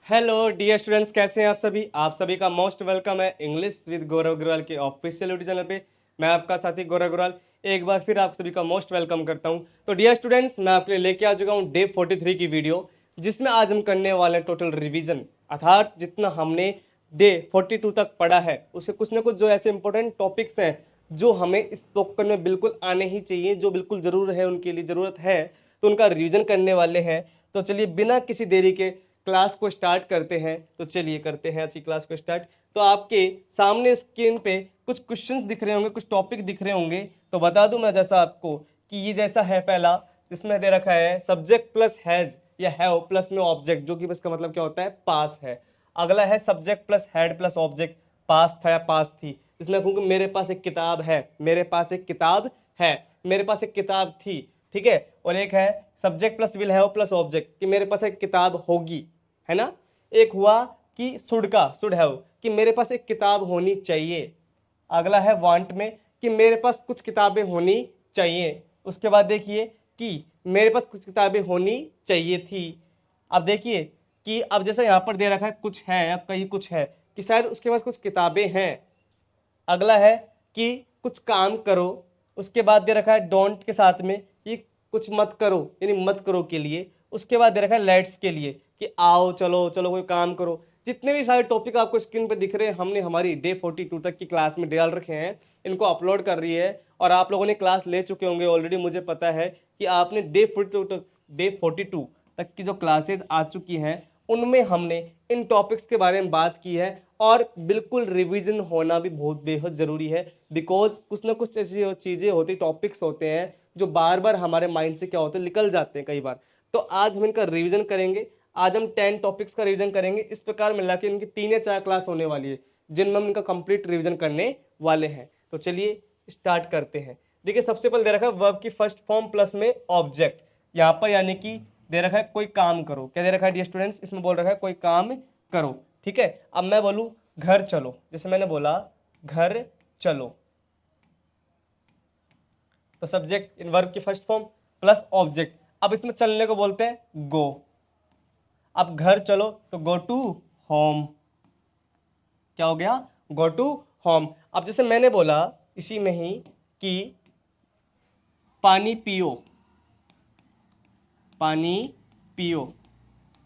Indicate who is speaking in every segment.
Speaker 1: Hello dear students, कैसे हैं आप सभी का मोस्ट वेलकम है इंग्लिश विद गौरव अग्रवाल के ऑफिशियल यूट्यूब चैनल पे। मैं आपका साथी गौरव अग्रवाल एक बार फिर आप सभी का मोस्ट वेलकम करता हूं। तो डियर स्टूडेंट्स, मैं आपके लिए लेके आ चुका हूं डे 43 की वीडियो, जिसमें आज हम करने वाले हैं टोटल रिवीजन। अर्थात जितना हमने डे 42 तक पढ़ा है उसके कुछ ना कुछ जो ऐसे इंपॉर्टेंट टॉपिक्स हैं जो हमें इस टॉपिक में बिल्कुल आने ही चाहिए, जो बिल्कुल ज़रूर है, उनके लिए ज़रूरत है, तो उनका रिवीजन करने वाले हैं। तो चलिए बिना किसी देरी के क्लास को स्टार्ट करते हैं। तो चलिए करते हैं अच्छी क्लास को स्टार्ट। तो आपके सामने स्क्रीन पे कुछ क्वेश्चंस दिख रहे होंगे, कुछ टॉपिक दिख रहे होंगे। तो बता दूं मैं जैसा आपको कि ये जैसा है, पहला जिसमें दे रखा है सब्जेक्ट प्लस हैज या हैव प्लस में ऑब्जेक्ट, जो कि इसका मतलब क्या होता है, पास है। अगला है subject plus had plus object, पास था या पास थी। इसमें कहूँगा मेरे पास एक किताब है, मेरे पास एक किताब है, मेरे पास एक किताब थी। ठीक है। और एक है subject plus will have plus object, कि मेरे पास एक किताब होगी, है ना। एक हुआ कि शुड का शुड हैव, कि मेरे पास एक किताब होनी चाहिए। अगला है वांट में, कि मेरे पास कुछ किताबें होनी चाहिए। उसके बाद देखिए कि मेरे पास कुछ किताबें होनी चाहिए थी। अब देखिए कि अब जैसा यहाँ पर दे रखा है कुछ है, अब कहीं कुछ है कि शायद उसके पास कुछ किताबें हैं। अगला है कि कुछ काम करो। उसके बाद दे रखा है डोंट के साथ में कि कुछ मत करो, यानी मत करो के लिए। उसके बाद दे रखा है लेट्स के लिए कि आओ, चलो चलो कोई काम करो। जितने भी सारे टॉपिक आपको स्क्रीन पे दिख रहे हैं, हमने हमारी डे 42 तक की क्लास में डाल रखे हैं, इनको अपलोड कर रही है। और आप लोगों ने क्लास ले चुके होंगे ऑलरेडी, मुझे पता है कि आपने डे 42 तक की जो क्लासेज आ चुकी हैं उनमें हमने इन टॉपिक्स के बारे में बात की है। और बिल्कुल रिवीजन होना भी बहुत बेहद ज़रूरी है, बिकॉज कुछ ना कुछ ऐसी चीज़ें होती, टॉपिक्स होते हैं जो बार बार हमारे माइंड से क्या होते हैं, निकल जाते हैं कई बार। तो आज हम इनका रिवीजन करेंगे। आज हम 10 टॉपिक्स का रिवीजन करेंगे। इस प्रकार मिला के इनकी 3 या 4 क्लास होने वाली है जिनमें हम इनका कंप्लीट रिवीजन करने वाले हैं। तो चलिए स्टार्ट करते हैं। देखिए सबसे पहले दे रखा है वर्ब की फर्स्ट फॉर्म प्लस में ऑब्जेक्ट। यहाँ पर यानी कि दे रखा है कोई काम करो। क्या दे रखा है डियर स्टूडेंट्स, इसमें बोल रखा है कोई काम करो। ठीक है। अब मैं बोलूँ घर चलो, जैसे मैंने बोला घर चलो, तो सब्जेक्ट इन वर्ब की फर्स्ट फॉर्म प्लस ऑब्जेक्ट। अब इसमें चलने को बोलते हैं गो। अब घर चलो तो गो टू होम। क्या हो गया, गो टू होम। अब जैसे मैंने बोला इसी में ही कि पानी पियो, पानी पियो।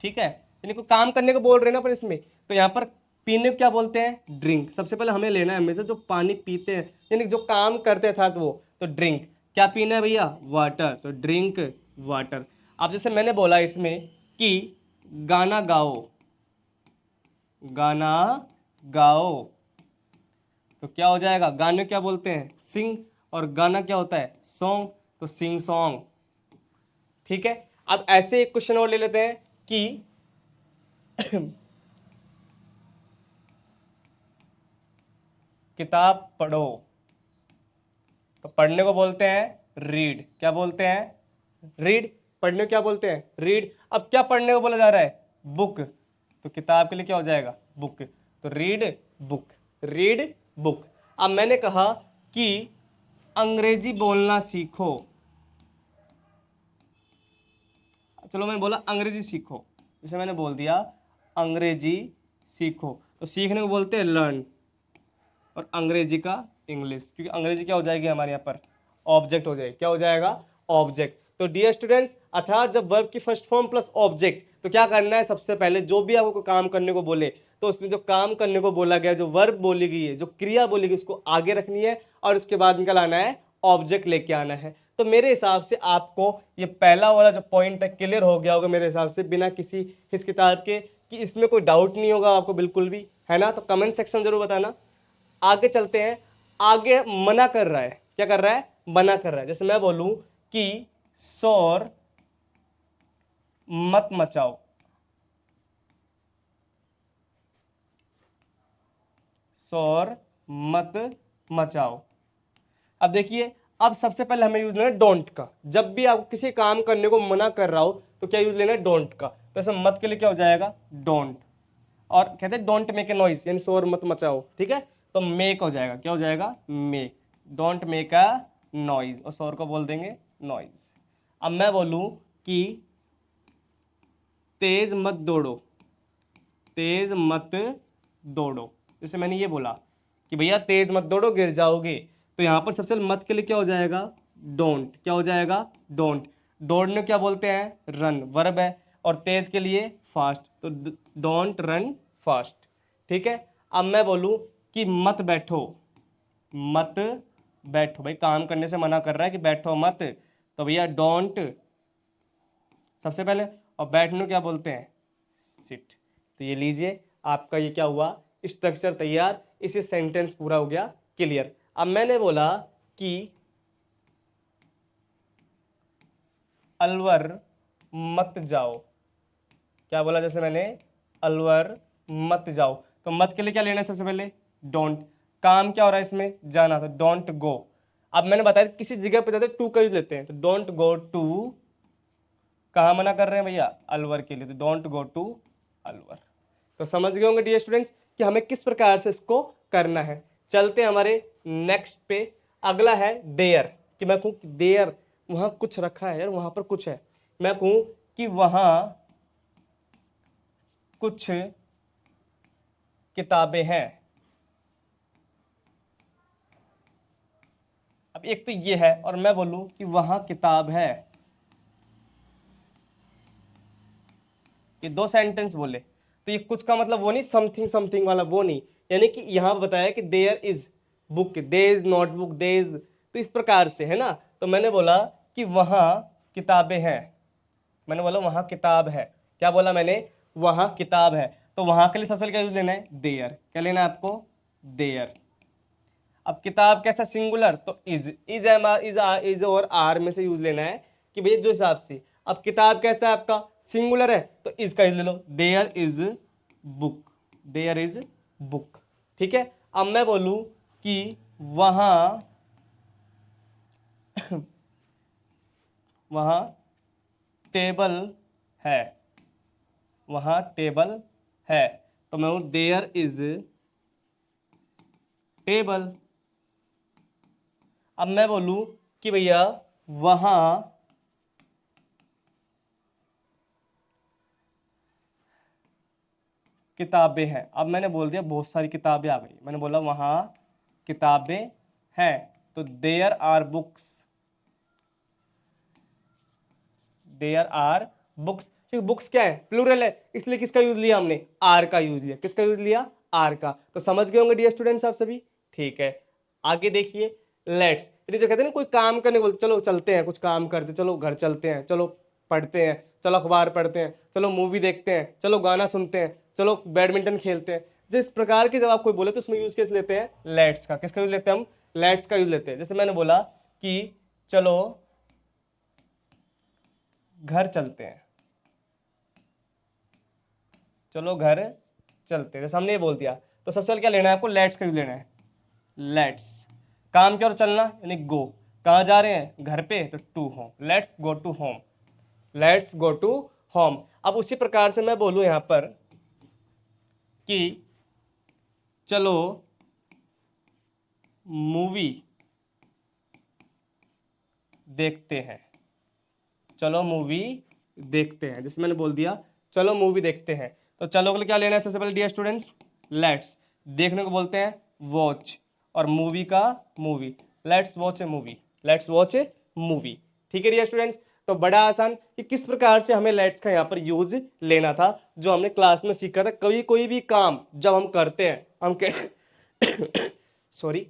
Speaker 1: ठीक है। यानी कोई काम करने को बोल रहे हैं ना पर इसमें, तो यहाँ पर पीने को क्या बोलते हैं, ड्रिंक। सबसे पहले हमें लेना है हमेशा जो पानी पीते हैं, यानी जो काम करते था तो वो, तो ड्रिंक। क्या पीना है भैया, वाटर, तो ड्रिंक वाटर। अब जैसे मैंने बोला इसमें कि गाना गाओ, गाना गाओ, तो क्या हो जाएगा, गाने क्या बोलते हैं, सिंग, और गाना क्या होता है, सॉन्ग, तो सिंग सॉन्ग। ठीक है। अब ऐसे एक क्वेश्चन और ले लेते हैं कि किताब पढ़ो, तो पढ़ने को बोलते हैं रीड। क्या बोलते हैं, रीड। पढ़ने को क्या बोलते हैं, रीड। अब क्या पढ़ने को बोला जा रहा है, बुक, तो किताब के लिए क्या हो जाएगा, बुक, तो रीड बुक, रीड बुक। अब मैंने कहा कि अंग्रेजी बोलना सीखो, चलो मैंने बोला अंग्रेजी सीखो, जैसे मैंने बोल दिया अंग्रेजी सीखो, तो सीखने को बोलते हैं लर्न, और अंग्रेजी का इंग्लिश, क्योंकि अंग्रेजी क्या हो जाएगी हमारे यहाँ पर, ऑब्जेक्ट हो जाएगी। क्या हो जाएगा, ऑब्जेक्ट। तो डियर स्टूडेंट्स, अर्थात जब वर्ब की फर्स्ट फॉर्म प्लस ऑब्जेक्ट, तो क्या करना है, सबसे पहले जो भी आपको काम करने को बोले, तो उसमें जो काम करने को बोला गया, जो वर्ब बोली गई है, जो क्रिया बोली गई, उसको आगे रखनी है और उसके बाद निकल आना है, ऑब्जेक्ट लेके आना है। तो मेरे हिसाब से आपको ये पहला वाला जो पॉइंट है क्लियर हो गया होगा मेरे हिसाब से, बिना किसी हिचकिचाहट के, कि इसमें कोई डाउट नहीं होगा आपको बिल्कुल भी, है ना। तो कमेंट सेक्शन जरूर बताना। आगे चलते हैं। आगे मना कर रहा है, क्या कर रहा है, मना कर रहा है। जैसे मैं बोलूं कि शोर मत मचाओ, शोर मत मचाओ। अब देखिए, अब सबसे पहले हमें यूज लेना है डोंट का। जब भी आप किसी काम करने को मना कर रहा हो तो क्या यूज लेना है, डोंट का। तो इसमें मत के लिए क्या हो जाएगा, डोंट। और कहते हैं डोंट मेक ए नॉइज, यानी शोर मत मचाओ। ठीक है। तो मेक हो जाएगा, क्या हो जाएगा, make, don't make a noise, और शोर को बोल देंगे नॉइज। अब मैं बोलूं कि तेज मत दौड़ो, तेज मत दौड़ो। जैसे मैंने ये बोला कि भैया तेज मत दौड़ो गिर जाओगे, तो यहाँ पर सबसे मत के लिए क्या हो जाएगा, डोंट। क्या हो जाएगा, डोंट। दौड़ने को क्या बोलते हैं, रन, वर्ब है। और तेज के लिए फास्ट, तो डोंट रन फास्ट। ठीक है। अब मैं बोलूँ कि मत बैठो, मत बैठो, भाई काम करने से मना कर रहा है कि बैठो मत, तो भैया डोंट सबसे पहले, और बैठने को क्या बोलते हैं, सिट। तो ये लीजिए आपका ये क्या हुआ, स्ट्रक्चर तैयार, इसी सेंटेंस पूरा हो गया क्लियर। अब मैंने बोला कि अलवर मत जाओ, क्या बोला, जैसे मैंने अलवर मत जाओ, तो मत के लिए क्या लेना है सबसे पहले, डोंट। काम क्या हो रहा है इसमें, जाना, तो डोंट गो। अब मैंने बताया किसी जगह पे जाते टू का यूज लेते हैं, तो डोंट गो टू, कहाँ मना कर रहे हैं भैया, अलवर के लिए, तो डोंट गो टू अलवर। तो समझ गए होंगे डियर स्टूडेंट्स कि हमें किस प्रकार से इसको करना है। चलते हैं हमारे नेक्स्ट पे। अगला है देयर, कि मैं कहूँ देयर, वहां कुछ रखा है यार, वहां पर कुछ है। मैं कहूँ कि वहां कुछ किताबें हैं। अब एक तो ये है, और मैं बोलूं कि वहां किताब है, ये दो सेंटेंस बोले, तो ये कुछ का मतलब वो नहीं, समथिंग समथिंग वाला वो नहीं, यानी कि यहां बताया कि there is book, there is notebook, there is, तो इस प्रकार से है ना। तो मैंने बोला कि वहां किताबें हैं, मैंने बोला वहां किताब है, क्या बोला मैंने, वहां किताब है, तो वहां के लिए सबसे पहले क्या यूज लेना है, देयर। क्या लेना है आपको, देयर। अब किताब कैसा, सिंगुलर, तो इज और आर में से यूज लेना है कि भैया जो हिसाब से। अब किताब कैसा है आपका, सिंगुलर है, तो इज का यूज ले लो, there is book, there is book. ठीक है। अब मैं बोलूं कि वहां वहां टेबल है, वहां टेबल है, तो मैं हूं देयर इज टेबल। अब मैं बोलूं कि भैया वहां किताबें हैं, अब मैंने बोल दिया बहुत सारी किताबें आ गई, मैंने बोला वहां किताबें हैं, तो there are books, there are books. क्योंकि बुक्स क्या है, प्लूरल है, इसलिए किसका यूज लिया हमने, आर का यूज लिया। किसका यूज लिया, आर का। तो समझ गए होंगे डियर स्टूडेंट्स आप सभी। ठीक है, आगे देखिए, लेट्स, जो कहते हैं ना कोई काम करने बोलते, चलो चलते हैं कुछ काम करते, चलो घर चलते हैं, चलो पढ़ते हैं, चलो अखबार पढ़ते हैं, चलो मूवी देखते हैं, चलो गाना सुनते हैं, चलो बैडमिंटन खेलते हैं। जिस प्रकार की जब आप कोई बोले तो उसमें यूज कैसे लेते हैं, लेट्स का। किसका यूज लेते हैं हम, लेट्स का यूज लेते हैं। जैसे मैंने बोला कि चलो घर चलते हैं, चलो घर चलते हैं, जैसे हमने ये बोल दिया, तो सबसे पहले क्या लेना है आपको, लेट्स का यूज लेना है, लेट्स। काम क्या और चलना, यानी गो, कहाँ जा रहे हैं, घर पे, तो to home, let's go to home, let's go to home. अब उसी प्रकार से मैं बोलूं यहां पर कि चलो मूवी देखते हैं, चलो मूवी देखते हैं, जैसे मैंने बोल दिया चलो मूवी देखते हैं, तो चलो के लिए क्या लेना है सबसे पहले डियर स्टूडेंट्स, लेट्स। देखने को बोलते हैं वॉच, और मूवी का movie, let's watch A movie, let's watch A movie. ठीक है डियर स्टूडेंट्स। तो बड़ा आसान कि किस प्रकार से हमें लेट्स का यहाँ पर यूज लेना था, जो हमने क्लास में सीखा था। कभी कोई भी काम जब हम करते हैं, हम सॉरी,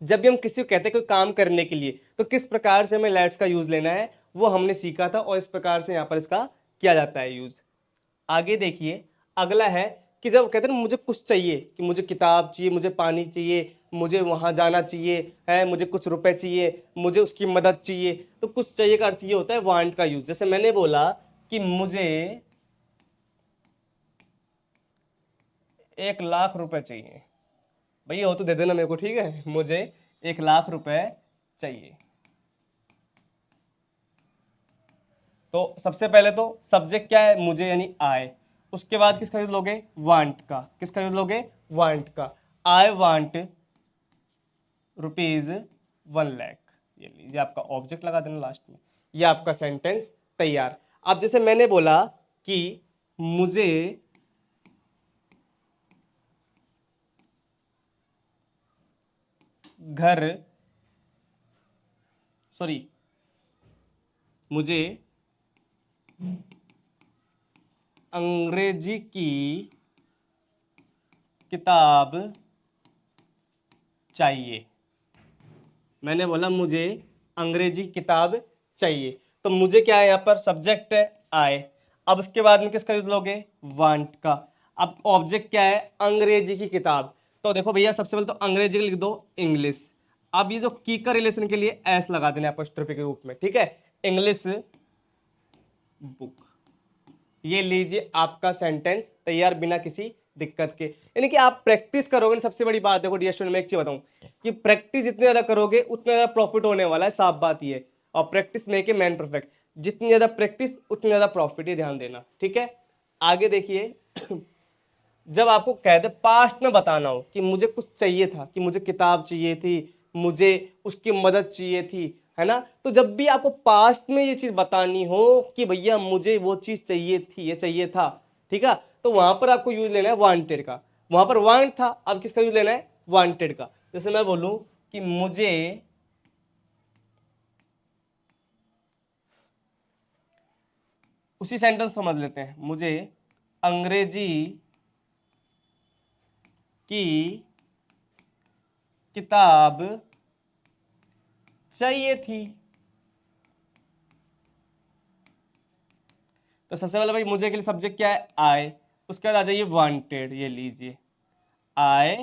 Speaker 1: जब भी हम किसी को कहते हैं कोई काम करने के लिए, तो किस प्रकार से हमें लेट्स का यूज लेना है, वो हमने सीखा था, और इस प्रकार से यहाँ पर इसका किया जाता है यूज। आगे देखिए, अगला है कि जब कहते हैं ना मुझे कुछ चाहिए, कि मुझे किताब चाहिए, मुझे पानी चाहिए, मुझे वहां जाना चाहिए है, मुझे कुछ रुपए चाहिए, मुझे उसकी मदद चाहिए, तो कुछ चाहिए का अर्थ ये होता है वांट का यूज। जैसे मैंने बोला कि मुझे 1 लाख रुपए चाहिए, भैया हो तो दे देना मेरे को, ठीक है, मुझे 1 लाख रुपए चाहिए। तो सबसे पहले तो सब्जेक्ट क्या है, मुझे यानी आई, उसके बाद किसका यूज लोगे, वांट का। किसका यूज लोगे, वांट का। आई वांट ₹1 लाख, ये लीजिए आपका ऑब्जेक्ट लगा देना लास्ट में, ये आपका सेंटेंस तैयार। अब जैसे मैंने बोला कि मुझे घर सॉरी मुझे अंग्रेजी की किताब चाहिए। मैंने बोला मुझे अंग्रेजी की किताब चाहिए, तो मुझे क्या है, यहाँ पर सब्जेक्ट है आई। अब उसके बाद में किसका यूज लोगे, वांट का। अब ऑब्जेक्ट क्या है, अंग्रेजी की किताब। तो देखो भैया, सबसे पहले तो अंग्रेजी लिख दो इंग्लिश। अब ये जो की का रिलेशन के लिए एस लगा देना एपोस्ट्रोफी के रूप में, ठीक है, इंग्लिश बुक। ये लीजिए आपका सेंटेंस तैयार बिना किसी दिक्कत के। यानी कि आप प्रैक्टिस करोगे ना, सबसे बड़ी बात देखो डियर स्टूडेंट, मैं एक चीज बताऊं कि प्रैक्टिस जितनी ज्यादा करोगे उतना ज्यादा प्रॉफिट होने वाला है, साफ बात ये है। और practice make a man perfect, जितनी ज्यादा प्रैक्टिस उतनी ज्यादा प्रॉफिट, ही ध्यान देना, ठीक है। आगे देखिए जब आपको कह दे पास्ट में बताना हो कि मुझे कुछ चाहिए था, कि मुझे किताब चाहिए थी, मुझे उसकी मदद चाहिए थी, है ना, तो जब भी आपको पास्ट में ये चीज बतानी हो कि भैया मुझे वो चीज चाहिए थी, ये चाहिए था, ठीक है, तो वहां पर आपको यूज लेना है वांटेड का। वहां पर वांट था, अब किसका यूज लेना है, वांटेड का। जैसे मैं बोलूं कि मुझे उसी सेंटेंस समझ लेते हैं, मुझे अंग्रेजी की किताब चाहिए थी। तो सबसे पहले भाई मुझे के लिए सब्जेक्ट क्या है, आई। उसके बाद आ जाइए वांटेड, ये लीजिए आई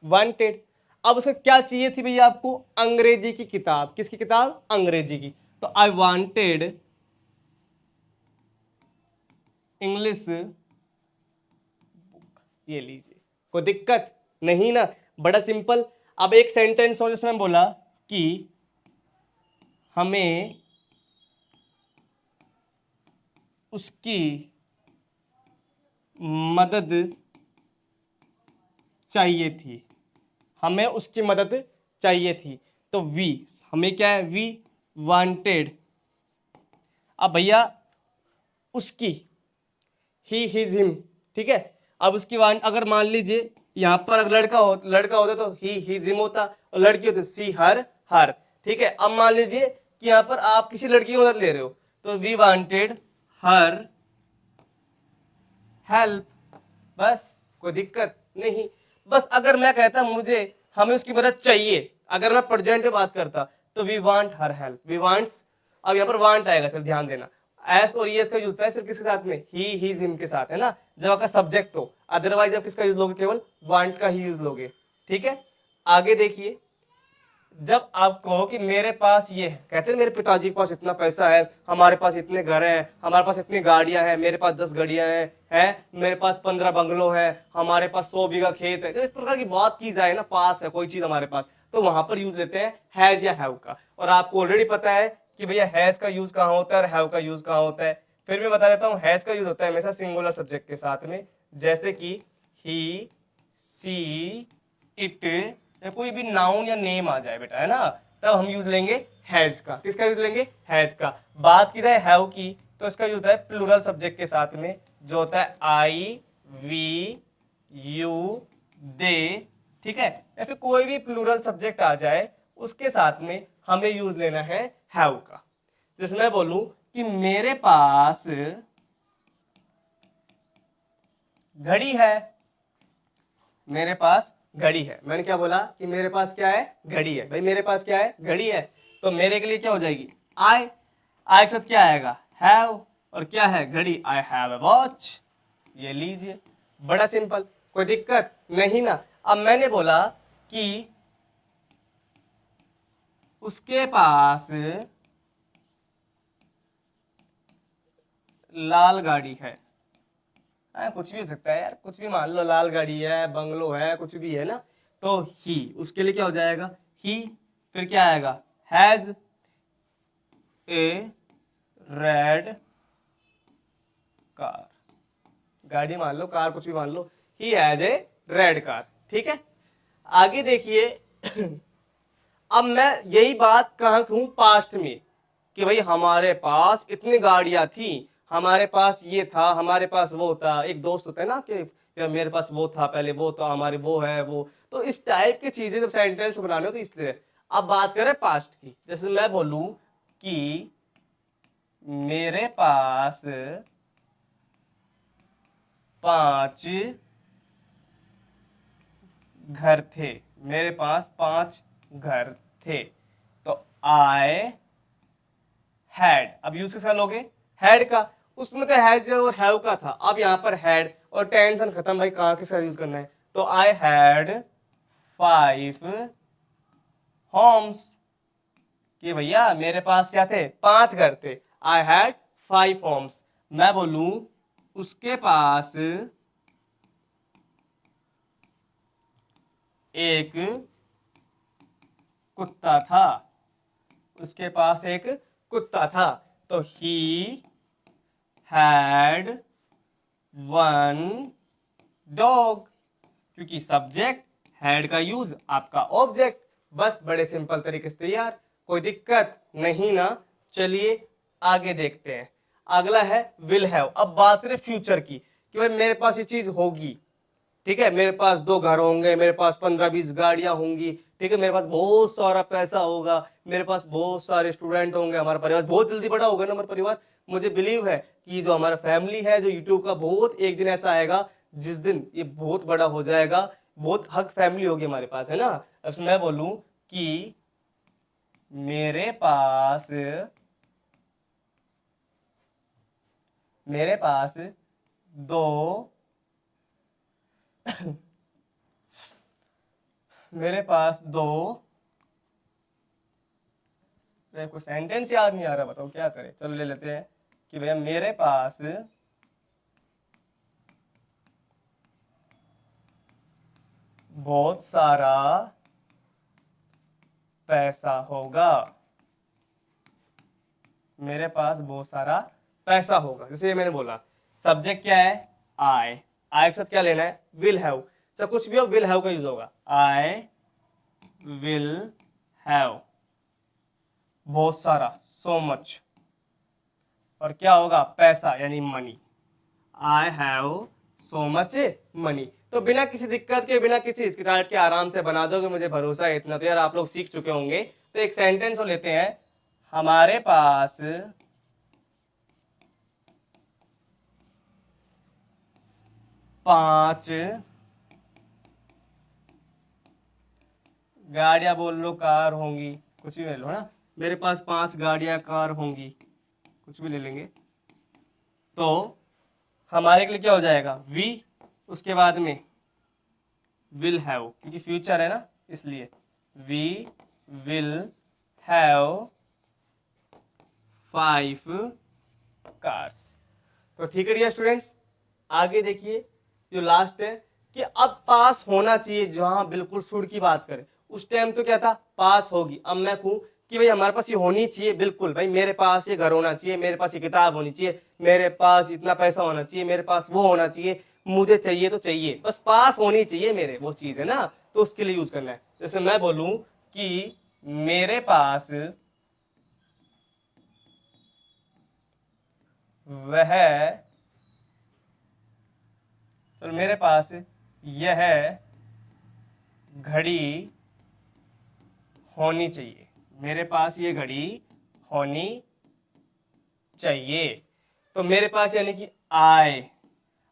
Speaker 1: वांटेड। अब उसका क्या चाहिए थी भैया आपको, अंग्रेजी की किताब। किसकी किताब, अंग्रेजी की। तो आई वांटेड इंग्लिश, ये लीजिए। कोई दिक्कत नहीं ना, बड़ा सिंपल। अब एक सेंटेंस और जिसमें बोला कि हमें उसकी मदद चाहिए थी, हमें उसकी मदद चाहिए थी। तो वी, हमें क्या है, वी वांटेड। अब भैया उसकी, ही हिज हिम, ठीक है। अब उसकी अगर मान लीजिए यहाँ पर अगर लड़का होता तो ही हिज हिम होता, और लड़की होती सी हर हर, ठीक है। अब मान लीजिए कि यहाँ पर आप किसी लड़की की मदद ले रहे हो, तो वी वांटेड हर हेल्प, बस कोई दिक्कत नहीं। बस अगर मैं कहता मुझे हमें उसकी मदद चाहिए, अगर मैं प्रेजेंट में बात करता तो we want her help, we wants. अब यहाँ पर वांट आएगा, सिर्फ ध्यान देना, एस और ईएस का यूज होता है सिर्फ किसके साथ में, ही हिज हिम के साथ, है ना, जब आपका सब्जेक्ट हो। अदरवाइज आप किसका यूज लोगे, केवल वांट का ही यूज लोगे, ठीक है। आगे देखिए, जब आप कहो कि मेरे पास ये है, कहते हैं मेरे पिताजी के पास इतना पैसा है, हमारे पास इतने घर हैं, हमारे पास इतनी गाड़ियां हैं, मेरे पास 10 गाड़ियां हैं, मेरे पास 15 बंगलो है, हमारे पास 100 बीघा खेत है, जब इस प्रकार की बात की जाए ना, पास है कोई चीज हमारे पास, तो वहां पर यूज लेते हैं हैज या हैव का। और आपको ऑलरेडी पता है कि भैया हैज का यूज कहाँ होता है और हैव का यूज कहाँ होता है। फिर मैं बता देता हूँ, हैज का यूज होता है हमेशा सिंगुलर सब्जेक्ट के साथ में, जैसे कि ही, सी, इट, या कोई भी नाउन या नेम आ जाए बेटा, है ना, तब हम यूज लेंगे हैज का। किसका यूज लेंगे, हैज का। बात की जाए हैव की, तो इसका यूज होता है प्लूरल सब्जेक्ट के साथ में, जो होता है आई, वी, यू, दे, ठीक है। या फिर कोई भी प्लूरल सब्जेक्ट आ जाए उसके साथ में हमें यूज लेना है हैव का। जैसे मैं बोलूं कि मेरे पास घड़ी है, मेरे पास घड़ी है। मैंने क्या बोला कि मेरे पास क्या है, घड़ी है। भाई मेरे पास क्या है, घड़ी है। तो मेरे के लिए क्या हो जाएगी, आई। आई के साथ क्या आएगा, हैव, और क्या है, घड़ी, आई हैव ए वॉच। ये लीजिए, बड़ा सिंपल, कोई दिक्कत नहीं ना। अब मैंने बोला कि उसके पास लाल गाड़ी है। कुछ भी हो सकता है यार, कुछ भी मान लो, लाल गाड़ी है, बंगलो है, कुछ भी है ना। तो ही, उसके लिए क्या हो जाएगा, ही। फिर क्या आएगा, हैज ए रेड कार। गाड़ी मान लो, कार कुछ भी मान लो, he has a red car, ठीक है। आगे देखिए अब मैं यही बात कहाँ कहूं, पास्ट में, कि भाई हमारे पास इतनी गाड़ियां थी, हमारे पास ये था, हमारे पास वो था। एक दोस्त होता है ना कि यार मेरे पास वो था पहले, वो था हमारे, वो है वो। तो इस टाइप की चीजें जब सेंटेंस बनाने हो तो इसलिए। अब बात करें पास्ट की, जैसे मैं बोलूं कि मेरे पास 5 घर थे, मेरे पास 5 घर थे, तो आई हैड। अब यूज किसका लोगे? हैड का। उसमें तो हैज और हैव का था, अब यहां पर हैड और टेंशन खत्म भाई, कहां किसका यूज करना है। तो आई हैड 5 होम्स, कि भैया मेरे पास क्या थे? 5 घर थे। I had 5 homes. मैं बोलूं उसके पास एक कुत्ता था, उसके पास एक कुत्ता था, तो ही हैड 1 डॉग, क्योंकि सब्जेक्ट हैड का यूज आपका ऑब्जेक्ट, बस बड़े सिंपल तरीके से तैयार, कोई दिक्कत नहीं ना। चलिए आगे देखते हैं। अगला है विल हैव। अब बात करें फ्यूचर की कि भाई मेरे पास ये चीज होगी, ठीक है, मेरे पास 2 घर होंगे, मेरे पास 15-20 गाड़ियां होंगी, ठीक है, मेरे पास बहुत सारा पैसा होगा, मेरे पास बहुत सारे स्टूडेंट होंगे, हमारा परिवार बहुत जल्दी बड़ा होगा ना हमारा परिवार। मुझे बिलीव है कि जो हमारा फैमिली है, जो यूट्यूब का, बहुत एक दिन ऐसा आएगा जिस दिन ये बहुत बड़ा हो जाएगा, बहुत हक फैमिली होगी हमारे पास, है ना। अब मैं बोलूं कि मेरे पास 2 मेरे पास 2 कोई सेंटेंस याद नहीं आ रहा, बताओ क्या करें। चलो ले लेते हैं कि भैया मेरे पास बहुत सारा पैसा होगा, मेरे पास बहुत सारा पैसा होगा। जैसे मैंने बोला सब्जेक्ट क्या है? आई। आई के साथ क्या लेना है? Will have. सब कुछ भी हो विल हैव का यूज होगा। आई विल हैव बहुत सारा, सो मच, और क्या होगा? पैसा यानी money. I have so much money. तो बिना किसी दिक्कत के, बिना किसी हिचकिचाहट के आराम से बना दोगे, मुझे भरोसा है इतना तो यार आप लोग सीख चुके होंगे। तो एक सेंटेंस और लेते हैं, हमारे पास 5 गाड़ियां, बोल लो कार होंगी, कुछ भी ले लो, है ना। मेरे पास 5 गाड़ियां कार होंगी, कुछ भी ले लेंगे। तो हमारे के लिए क्या हो जाएगा? वी, उसके बाद में विल हैव, क्योंकि फ्यूचर है ना इसलिए। We will have 5 cars. तो ठीक है डियर स्टूडेंट्स, आगे देखिए जो लास्ट है कि अब पास होना चाहिए। जहां बिल्कुल सुर की बात करें, उस टाइम तो क्या था? पास होगी। अब मैं कहूं कि भाई हमारे पास ये होनी चाहिए, बिल्कुल भाई मेरे पास ये घर होना चाहिए, मेरे पास ये किताब होनी चाहिए, मेरे पास इतना पैसा होना चाहिए, मेरे पास वो होना चाहिए, मुझे चाहिए तो चाहिए, बस पास होनी चाहिए मेरे, वो चीज है ना। तो उसके लिए यूज करना है। जैसे मैं बोलूं कि मेरे पास वह, तो मेरे पास यह घड़ी होनी चाहिए, मेरे पास ये घड़ी होनी चाहिए। तो मेरे पास यानी कि आई,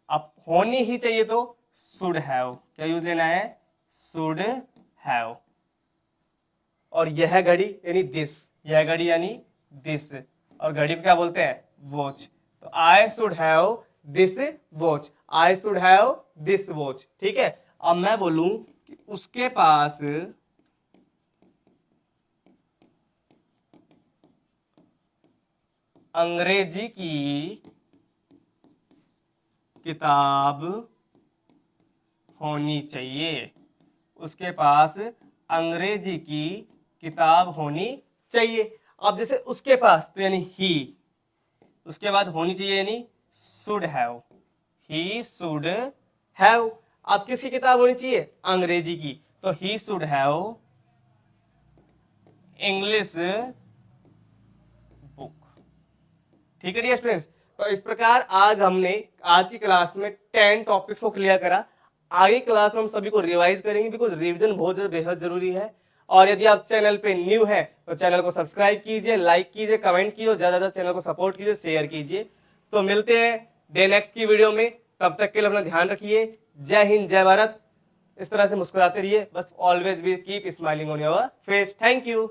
Speaker 1: अब होनी ही चाहिए तो शुड हैव, क्या यूज लेना है? Should have. और यह घड़ी यानी दिस, यह घड़ी यानी दिस, और घड़ी को क्या बोलते हैं? वॉच। तो I should have this watch, I should have this watch, ठीक है। अब मैं बोलूं कि उसके पास अंग्रेजी की किताब होनी चाहिए, उसके पास अंग्रेजी की किताब होनी चाहिए। अब जैसे उसके पास तो यानी ही, उसके बाद होनी चाहिए यानी should have, he should have. अब किसकी किताब होनी चाहिए? अंग्रेजी की, तो he should have English book. ठीक है डियर स्टूडेंट्स, तो इस प्रकार आज हमने आज की क्लास में 10 टॉपिक्स को क्लियर करा। आगे क्लास में हम सभी को रिवाइज करेंगे, बिकॉज रिवीजन बहुत बेहद जरूरी है। और यदि आप चैनल पे न्यू है तो चैनल को सब्सक्राइब कीजिए, लाइक कीजिए, कमेंट कीजिए और ज्यादा ज्यादा चैनल को सपोर्ट कीजिए, शेयर कीजिए। तो मिलते हैं डे नेक्स्ट की वीडियो में, तब तक के लिए अपना ध्यान रखिए। जय हिंद, जय भारत। इस तरह से मुस्कुराते रहिए, बस always be keep smiling on your face. Thank you.